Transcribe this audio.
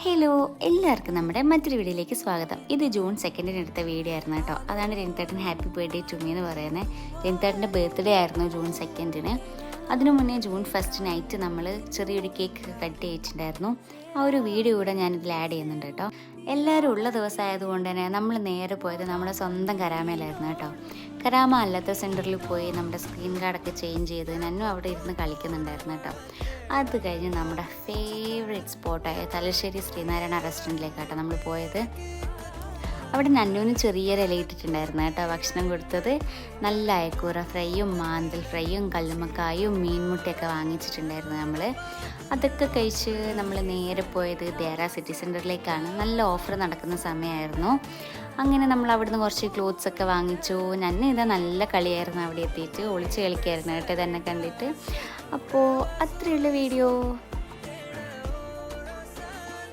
Hello, എല്ലാവർക്കും നമ്മുടെ മറ്റൊരു വീഡിയോയിലേക്ക് സ്വാഗതം. ഇത് ജൂൺ 2 എടുത്ത വീഡിയോ ആയിരുന്നു കേട്ടോ. അതാണ് രഞ്ജിത്തേട്ടൻ ഹാപ്പി ബർത്ത്ഡേ ടു മീ എന്ന് പറയുന്നത്. രഞ്ജിത്തേട്ടൻ്റെ ബർത്ത്ഡേ ആയിരുന്നു ജൂൺ 2. അതിനു മുന്നേ ജൂൺ 1 നൈറ്റ് നമ്മൾ ചെറിയൊരു കേക്ക് കട്ട് ചെയ്തിട്ടുണ്ടായിരുന്നു. ആ ഒരു വീഡിയോ കൂടെ ഞാനിതിൽ ആഡ് ചെയ്യുന്നുണ്ട് കേട്ടോ. എല്ലാവരും ഉള്ള ദിവസമായതുകൊണ്ട് തന്നെ നമ്മൾ നേരെ പോയത് നമ്മുടെ സ്വന്തം കരാമയിലായിരുന്നു കേട്ടോ. കരാമ അല്ലാത്ത സെൻറ്ററിൽ പോയി നമ്മുടെ സ്ക്രീൻ കാർഡൊക്കെ ചേഞ്ച് ചെയ്ത് നന്നും അവിടെ ഇരുന്ന് കളിക്കുന്നുണ്ടായിരുന്നു കേട്ടോ. അത് കഴിഞ്ഞ് നമ്മുടെ ഫേവറേറ്റ് സ്പോട്ടായ തലശ്ശേരി ശ്രീനാരായണ റെസ്റ്റോറൻറ്റിലേക്കാട്ടോ നമ്മൾ പോയത്. അവിടെ നന്നൂന് ചെറിയൊരു ഇല ഇട്ടിട്ടുണ്ടായിരുന്നു കേട്ടോ ഭക്ഷണം കൊടുത്തത്. നല്ല അയക്കൂറ ഫ്രൈയും മാന്തൽ ഫ്രൈയും കല്ലുമ്മക്കായും മീൻമുട്ടയൊക്കെ വാങ്ങിച്ചിട്ടുണ്ടായിരുന്നു നമ്മൾ. അതൊക്കെ കഴിച്ച് നമ്മൾ നേരെ പോയത് ദേര സിറ്റി സെൻറ്ററിലേക്കാണ്. നല്ല ഓഫർ നടക്കുന്ന സമയമായിരുന്നു. അങ്ങനെ നമ്മൾ അവിടുന്ന് കുറച്ച് ക്ലോത്ത്സ് ഒക്കെ വാങ്ങിച്ചു. നന്നെ ഇതാ നല്ല കളിയായിരുന്നു അവിടെ എത്തിയിട്ട്. ഒളിച്ച് കളിക്കായിരുന്നു കേട്ടോ തന്നെ കണ്ടിട്ട്. അപ്പോൾ അത്രയുള്ള വീഡിയോ.